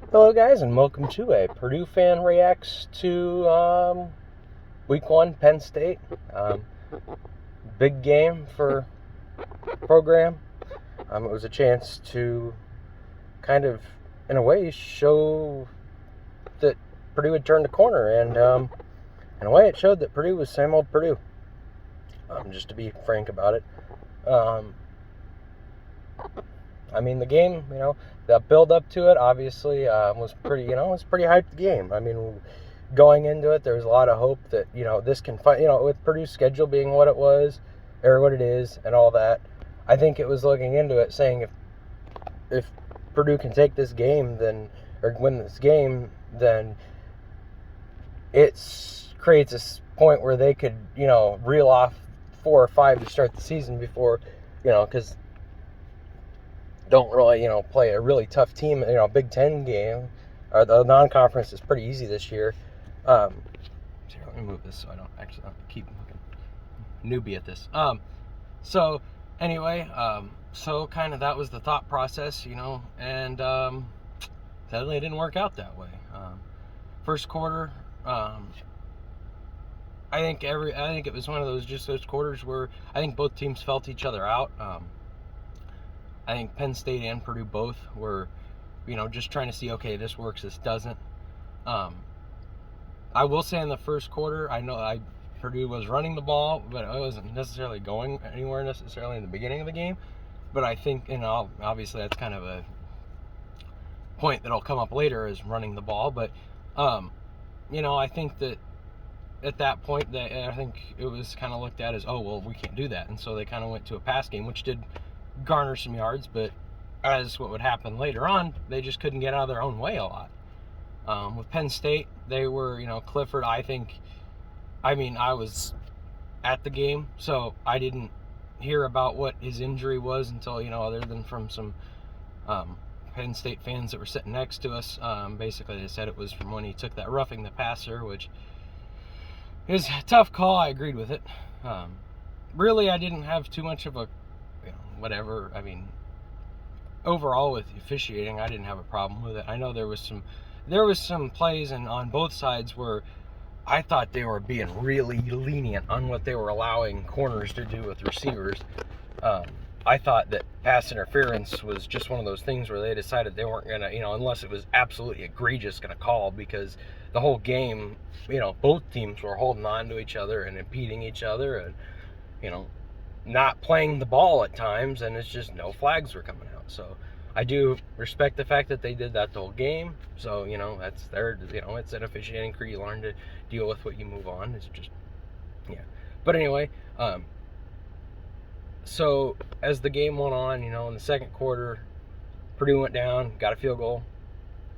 Hello, guys, and welcome to a Purdue fan reacts to Week 1 Penn State. Big game for program. It was a chance to kind of, in a way, show that Purdue had turned a corner, and in a way, it showed that Purdue was same old Purdue. Just to be frank about it. The game, the build up to it obviously was pretty, it was a pretty hyped game. Going into it, there was a lot of hope that, this can fight, with Purdue's schedule being what it was, or what it is, and all that. I think it was looking into it saying if Purdue can take this game, or win this game, then it creates a point where they could, reel off 4 or 5 to start the season before, because don't really, play a really tough team, Big Ten game, or the non-conference is pretty easy this year. Let me move this so I don't actually keep looking newbie at this. So anyway, so kind of that was the thought process, and sadly it didn't work out that way. First quarter, I think it was one of those quarters where I think both teams felt each other out. I think Penn State and Purdue both were, just trying to see, okay, this works, this doesn't. I will say in the first quarter, Purdue was running the ball, but it wasn't necessarily going anywhere necessarily in the beginning of the game. But I think, obviously that's kind of a point that'll come up later, is running the ball. But, I think that at that point, I think it was kind of looked at as, oh, well, we can't do that. And so they kind of went to a pass game, which did garner some yards, but as what would happen later on, they just couldn't get out of their own way a lot. With Penn State, they were, Clifford, I was at the game, so I didn't hear about what his injury was until, other than from some Penn State fans that were sitting next to us. Basically, they said it was from when he took that roughing the passer, which is a tough call. I agreed with it. Really, I didn't have too much of a whatever. Overall with officiating, I didn't have a problem with it. I know there was some plays on both sides where I thought they were being really lenient on what they were allowing corners to do with receivers. I thought that pass interference was just one of those things where they decided they weren't going to, unless it was absolutely egregious, going to call, because the whole game, both teams were holding on to each other and impeding each other and, not playing the ball at times, and it's just no flags were coming out. So I do respect the fact that they did that the whole game. So, that's their, it's an officiating career. You learn to deal with what you move on. It's just, yeah. But anyway, so as the game went on, in the second quarter, Purdue went down, got a field goal.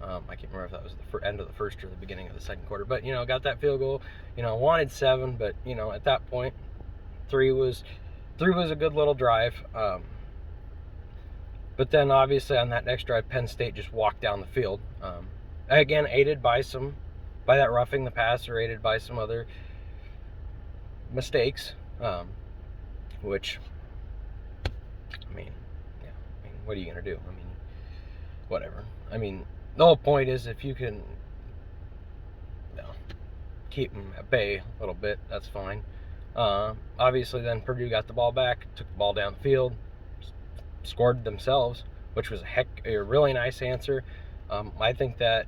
I can't remember if that was the end of the first or the beginning of the second quarter, but, got that field goal. Wanted 7, but, at that point, 3 was a good little drive. But then obviously on that next drive, Penn State just walked down the field. Again, aided by that roughing the passer, aided by some other mistakes, which, what are you going to do? Whatever. The whole point is, if you can keep them at bay a little bit, that's fine. Obviously, then Purdue got the ball back, took the ball down the field, scored themselves, which was a really nice answer. I think that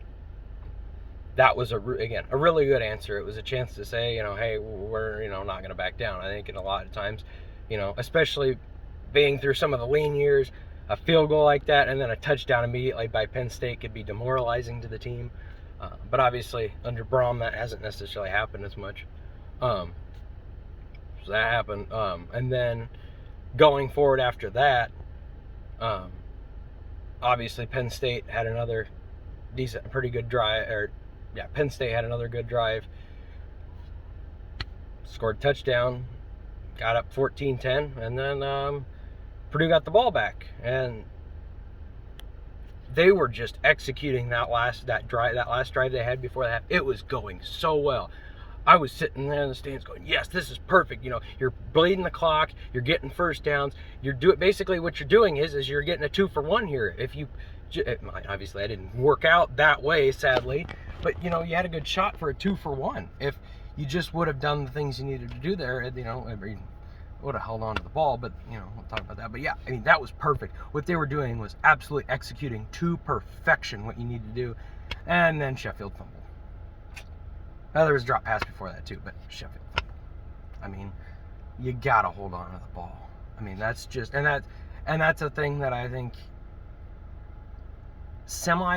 was a really good answer. It was a chance to say, hey, we're not going to back down. I think in a lot of times, especially being through some of the lean years, a field goal like that and then a touchdown immediately by Penn State could be demoralizing to the team. But obviously, under Braum, that hasn't necessarily happened as much. So that happened. And then going forward after that, obviously Penn State had another pretty good drive. Penn State had another good drive. Scored a touchdown, got up 14-10, and then Purdue got the ball back. And they were just executing that last drive they had before that. It was going so well. I was sitting there in the stands going, yes, this is perfect. You're bleeding the clock. You're getting first downs. Basically what you're doing is you're getting a 2-for-1 here. If you Obviously, I didn't work out that way, sadly, but, you know, you had a good shot for a 2-for-1. If you just would have done the things you needed to do there, you know, would have held on to the ball, but, you know, we'll talk about that. But yeah, I mean, that was perfect. What they were doing was absolutely executing to perfection what you need to do. And then Sheffield fumbled. Now, there was a drop pass before that too, but Sheffield fumbled. I mean, you gotta hold on to the ball. I mean, that's just, and that's a thing that I think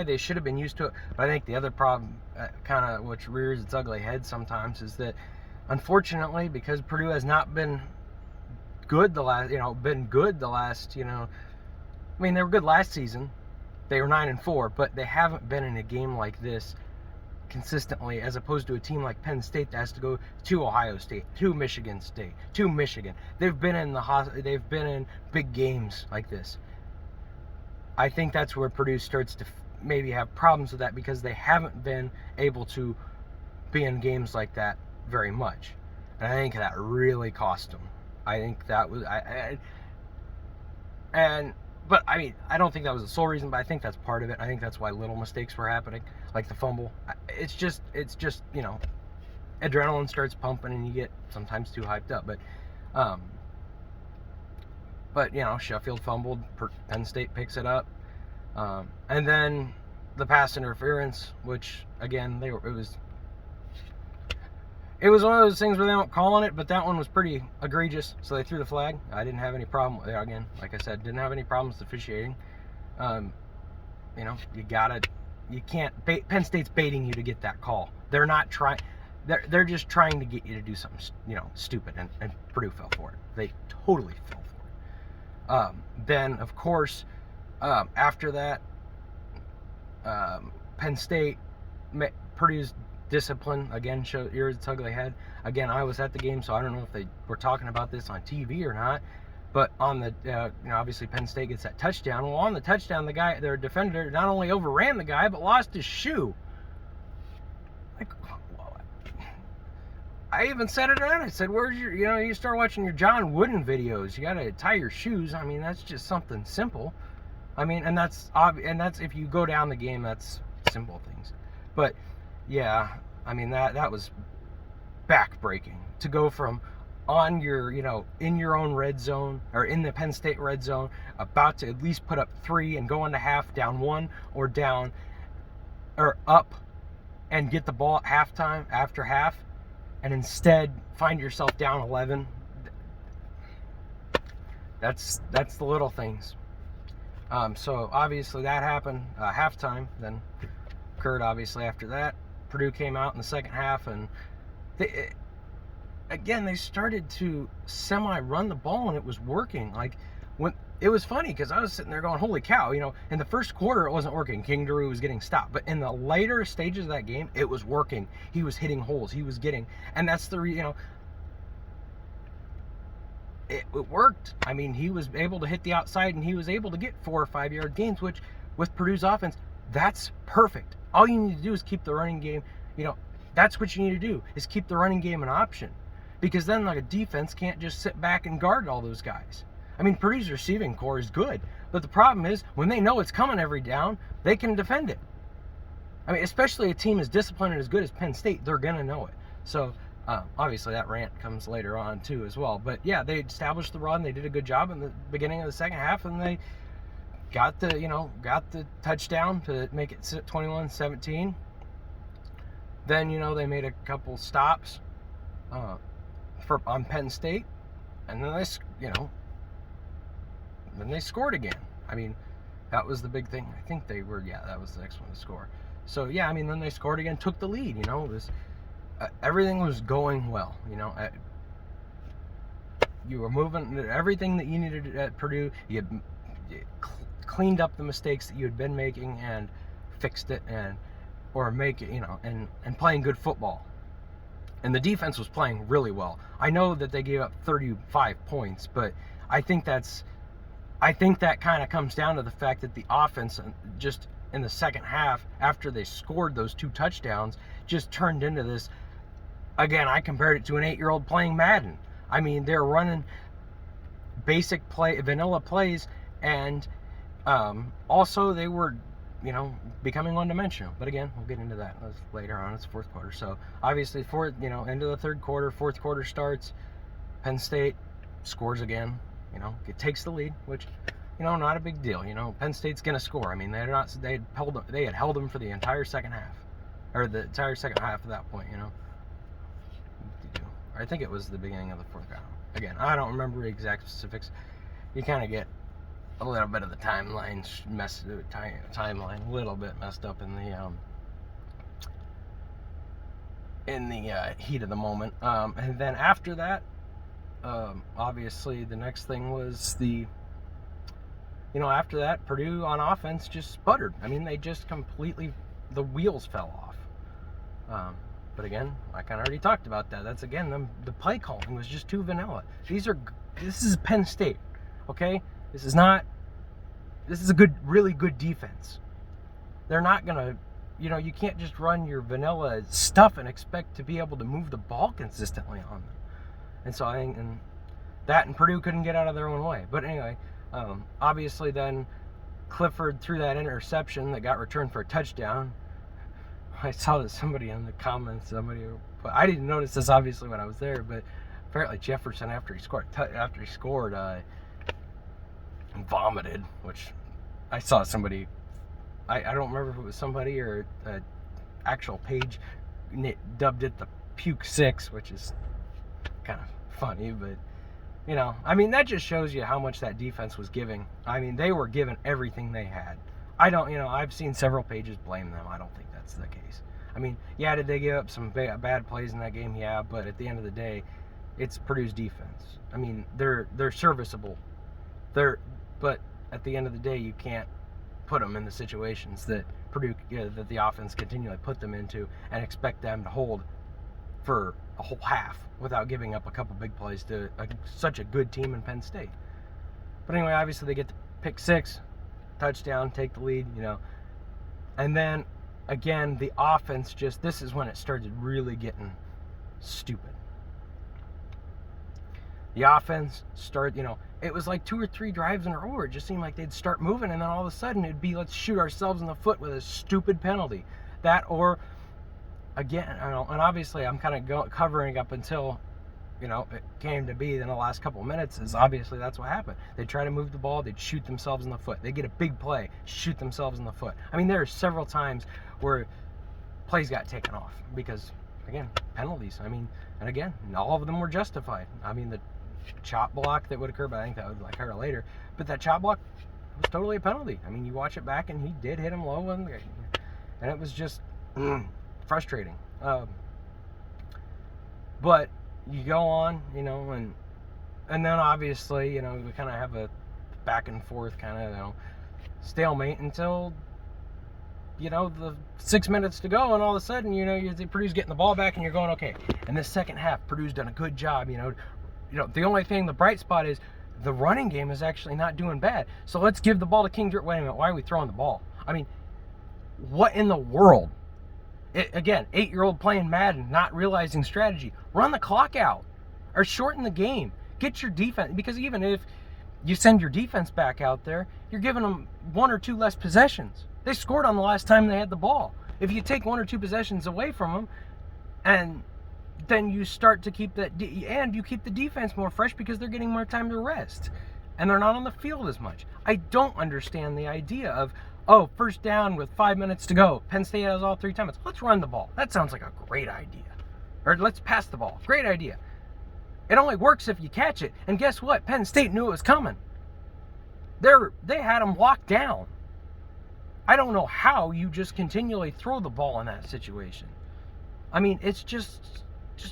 they should have been used to it. But I think the other problem, kind of which rears its ugly head sometimes, is that unfortunately, because Purdue has not been good the last, you know, I mean, they were good last season. They were 9-4, but they haven't been in a game like this consistently, as opposed to a team like Penn State that has to go to Ohio State, to Michigan State, to Michigan. They've been in big games like this. I think that's where Purdue starts to maybe have problems with that, because they haven't been able to be in games like that very much. And I think that really cost them. I think that was but I mean, I don't think that was the sole reason, but I think that's part of it. I think that's why little mistakes were happening, like the fumble. It's just, you know, adrenaline starts pumping and you get sometimes too hyped up. But you know, Sheffield fumbled, Penn State picks it up, and then the pass interference, which again, it was one of those things where they don't call on it, but that one was pretty egregious, so they threw the flag. I didn't have any problem. Again, like I said, didn't have any problems with officiating. You know, you can't. Penn State's baiting you to get that call. They're not trying. They're just trying to get you to do something, you know, stupid, and Purdue fell for it. They totally fell for it. Then, of course, after that, Penn State, Purdue's discipline again rears its ugly head. Again, I was at the game, so I don't know if they were talking about this on TV or not. But on the, you know, obviously Penn State gets that touchdown. Well, on the touchdown, their defender not only overran the guy, but lost his shoe. Like, I even said it on. I said, "Where's your?" You know, you start watching your John Wooden videos. You got to tie your shoes. I mean, that's just something simple. I mean, and that's if you go down the game, that's simple things. But yeah, I mean, that was backbreaking to go from on your, you know, in your own red zone, or in the Penn State red zone, about to at least put up 3 and go into half down 1 or down or up and get the ball at halftime after half, and instead find yourself down 11. That's the little things. So obviously that happened. Halftime then occurred obviously after that. Purdue came out in the second half, and they started to semi-run the ball, and it was working. Like, when it was funny, because I was sitting there going, holy cow, you know, in the first quarter it wasn't working. King Drew was getting stopped, but in the later stages of that game, it was working. He was hitting holes. He was getting, and that's the, you know, it worked. I mean, he was able to hit the outside, and he was able to get 4 or 5 yard gains, which with Purdue's offense, that's perfect. All you need to do is keep the running game, you know, that's what you need to do, is keep the running game an option. Because then, like, a defense can't just sit back and guard all those guys. I mean, Purdue's receiving core is good, but the problem is, when they know it's coming every down, they can defend it. I mean, especially a team as disciplined and as good as Penn State, they're going to know it. So, obviously, that rant comes later on, too, as well. But, yeah, they established the run. They did a good job in the beginning of the second half, and they got the touchdown to make it 21-17. Then, you know, they made a couple stops on Penn State, and then they scored again. I mean, that was the big thing. I think that was the next one to score. So yeah, I mean, then they scored again, took the lead. You know, it was everything was going well. You know, you were moving everything that you needed at Purdue. You cleaned up the mistakes that you had been making and fixed it, and playing good football. And the defense was playing really well. I know that they gave up 35 points, but I think that kind of comes down to the fact that the offense, just in the second half, after they scored those 2 touchdowns, just turned into this. Again, I compared it to an 8-year-old playing Madden. I mean, they're running basic vanilla plays, and Also, they were, becoming one-dimensional. But again, we'll get into that later on. It's fourth quarter. So obviously, into the third quarter, fourth quarter starts. Penn State scores again. It takes the lead, which, not a big deal. Penn State's gonna score. I mean, they had held them for the entire second half, or the entire second half at that point. I think it was the beginning of the fourth round. Again, I don't remember the exact specifics. You kind of get a little bit of the timeline a little bit messed up in the heat of the moment. And then after that, obviously the next thing was after that, Purdue on offense just sputtered. I mean, they just the wheels fell off. But again, I kind of already talked about that. That's again, the play calling was just too vanilla. This is Penn State, okay? This is a really good defense. They're not gonna, you can't just run your vanilla stuff and expect to be able to move the ball consistently on them. And so I think, and Purdue couldn't get out of their own way. But anyway, obviously then Clifford threw that interception that got returned for a touchdown. I saw that somebody in the comments, I didn't notice this obviously when I was there, but apparently Jefferson after he scored, vomited, which I saw somebody, I don't remember if it was somebody or an actual page dubbed it the Puke 6, which is kind of funny, but that just shows you how much that defense was giving. I mean, they were giving everything they had. I've seen several pages blame them. I don't think that's the case. I mean, yeah, did they give up some bad plays in that game? Yeah, but at the end of the day, it's Purdue's defense. I mean, they're serviceable. But at the end of the day, you can't put them in the situations that Purdue, that the offense continually put them into, and expect them to hold for a whole half without giving up a couple big plays to such a good team in Penn State. But anyway, obviously they get the pick 6, touchdown, take the lead, and then again the offense this is when it started really getting stupid. The offense it was like 2 or 3 drives in a row where it just seemed like they'd start moving, and then all of a sudden it'd be, let's shoot ourselves in the foot with a stupid penalty. That, or again, and obviously I'm kind of covering up until it came to be in the last couple of minutes, is obviously that's what happened. They'd try to move the ball, they'd shoot themselves in the foot. They'd get a big play, shoot themselves in the foot. I mean, there are several times where plays got taken off because, again, penalties. I mean, and again, all of them were justified. I mean, the chop block that would occur, but I think that would occur later. But that chop block was totally a penalty. I mean, you watch it back, and he did hit him low, and it was just frustrating. But you go on, and then obviously, we kind of have a back and forth kind of, stalemate until, the 6 minutes to go, and all of a sudden, Purdue's getting the ball back, and you're going, okay. And this second half, Purdue's done a good job, the only thing, the bright spot is the running game is actually not doing bad. So let's give the ball to King. Wait a minute, why are we throwing the ball? I mean, what in the world? Again, 8-year-old playing Madden, not realizing strategy. Run the clock out or shorten the game. Get your defense, because even if you send your defense back out there, you're giving them 1 or 2 less possessions. They scored on the last time they had the ball. If you take 1 or 2 possessions away from them, and then you start to keep and you keep the defense more fresh because they're getting more time to rest, and they're not on the field as much. I don't understand the idea of, first down with 5 minutes to go. Penn State has all 3 timeouts. Let's run the ball. That sounds like a great idea. Or let's pass the ball. Great idea. It only works if you catch it. And guess what? Penn State knew it was coming. They had them locked down. I don't know how you just continually throw the ball in that situation. I mean, it's just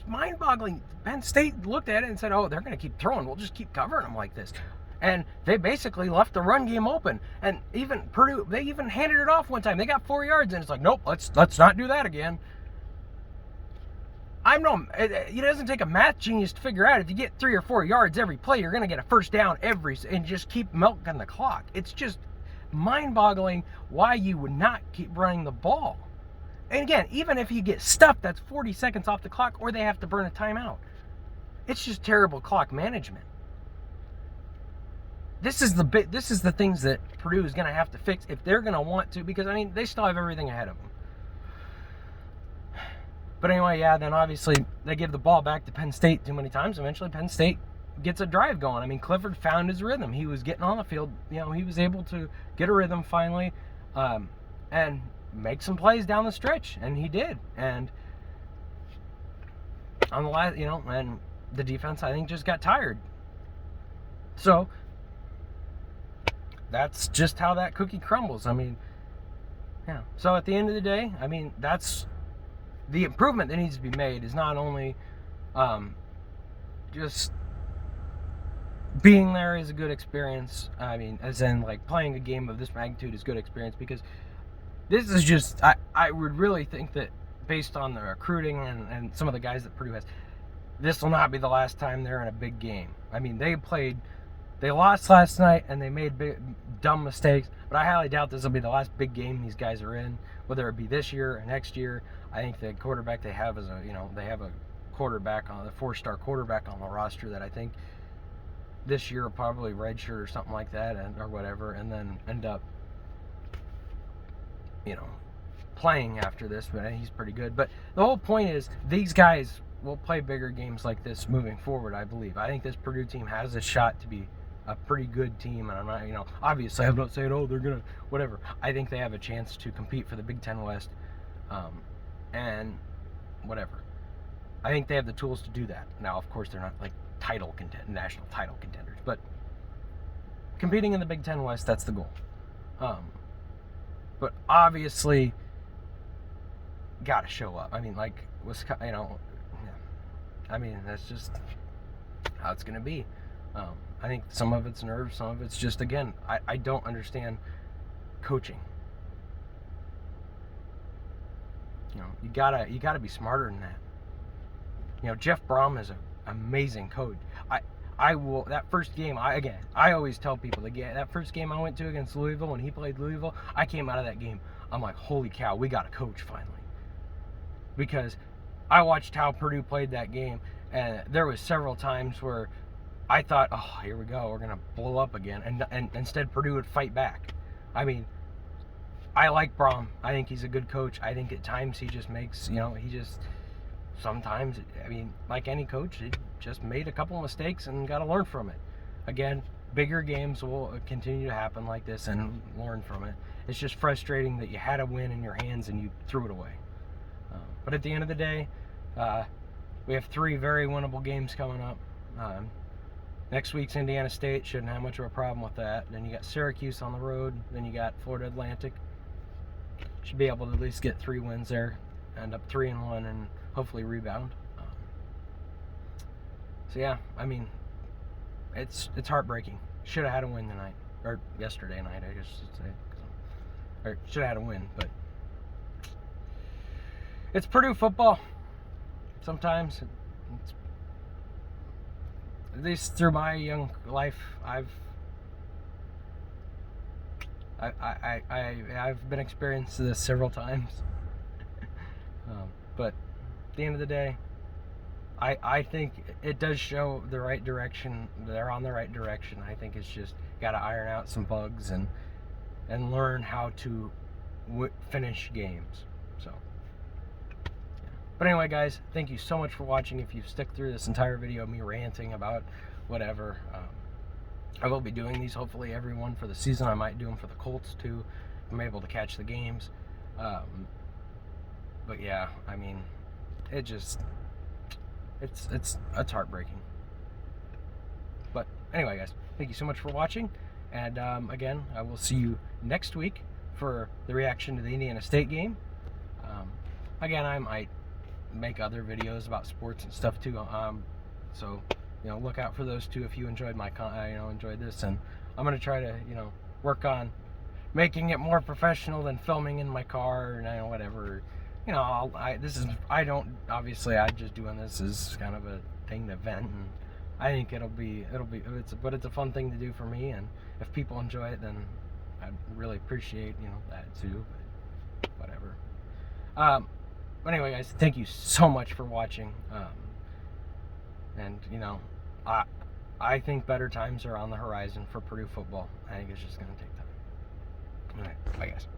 mind-boggling. Penn State looked at it and said, they're going to keep throwing. We'll just keep covering them like this. And they basically left the run game open. And even Purdue, they even handed it off one time. They got 4 yards, and it's like, nope, let's not do that again. It doesn't take a math genius to figure out if you get 3 or 4 yards every play, you're going to get a first down and just keep milking the clock. It's just mind-boggling why you would not keep running the ball. And again, even if you get stuffed, that's 40 seconds off the clock, or they have to burn a timeout. It's just terrible clock management. this is the things that Purdue is going to have to fix if they're going to want to, because I mean they still have everything ahead of them. But anyway, yeah, then obviously they give the ball back to Penn State too many times. Eventually Penn State gets a drive going. I mean, Clifford found his rhythm. He was getting on the field. You know, he was able to get a rhythm finally, and make some plays down the stretch, and he did. And on the last, you know, and the defense, I think, just got tired. So that's just how that cookie crumbles. I mean, yeah. So at the end of the day, I mean, that's the improvement that needs to be made is not only just being there is a good experience. I mean, as in like playing a game of this magnitude is good experience, because this is just, I would really think that based on the recruiting and some of the guys that Purdue has, this will not be the last time they're in a big game. I mean, they lost last night and they made dumb mistakes, but I highly doubt this will be the last big game these guys are in, whether it be this year or next year. I think the quarterback they have is they have a quarterback on the 4-star quarterback on the roster that I think this year will probably redshirt or something like that, or whatever, and then end up, playing after this. But he's pretty good. But the whole point is these guys will play bigger games like this moving forward, I believe. I think this Purdue team has a shot to be a pretty good team, and I'm not, obviously I'm not saying, they're gonna whatever. I think they have a chance to compete for the Big Ten West, and whatever. I think they have the tools to do that. Now, of course, they're not like national title contenders, but competing in the Big Ten West, that's the goal. But obviously, got to show up. I mean, like Wisconsin, I mean, that's just how it's going to be. I think some of it's nerves, some of it's just, again, I don't understand coaching. You gotta be smarter than that. Jeff Brom is an amazing coach. I will, that first game, I always tell people, that first game I went to against Louisville, when he played Louisville, I came out of that game, I'm like, holy cow, we got a coach finally. Because I watched how Purdue played that game, and there was several times where I thought, oh, here we go, we're going to blow up again, and instead Purdue would fight back. I mean, I like Brom. I think he's a good coach. I think at times he just makes, sometimes, I mean, like any coach, he just made a couple of mistakes and got to learn from it. Again, bigger games will continue to happen like this and learn from it. It's just frustrating that you had a win in your hands and you threw it away. But at the end of the day, we have 3 very winnable games coming up. Next week's Indiana State, shouldn't have much of a problem with that. Then you got Syracuse on the road. Then you got Florida Atlantic. Should be able to at least get 3 wins there. End up 3-1 and hopefully rebound. So yeah, I mean, it's heartbreaking. Should have had a win tonight, or yesterday night, I guess I should say. Or should have had a win, but it's Purdue football. Sometimes, at least through my young life, I've been experienced this several times. But at the end of the day, I think it does show the right direction. They're on the right direction. I think it's just got to iron out some bugs and learn how to finish games. So, yeah. But anyway, guys, thank you so much for watching. If you've stuck through this entire video of me ranting about whatever, I will be doing these hopefully every one for the season. I might do them for the Colts too. I'm able to catch the games. But yeah, I mean, it's heartbreaking. But anyway, guys, thank you so much for watching. And again, I will see you next week for the reaction to the Indiana State game. Again, I might make other videos about sports and stuff too. So look out for those too if you enjoyed my enjoyed this. And I'm gonna try to work on making it more professional than filming in my car and whatever. I'm just doing this as kind of a thing to vent, and I think it's a fun thing to do for me, and if people enjoy it, then I'd really appreciate that too. But whatever. But anyway, guys, thank you so much for watching. And I think better times are on the horizon for Purdue football. I think it's just going to take time. All right, bye guys.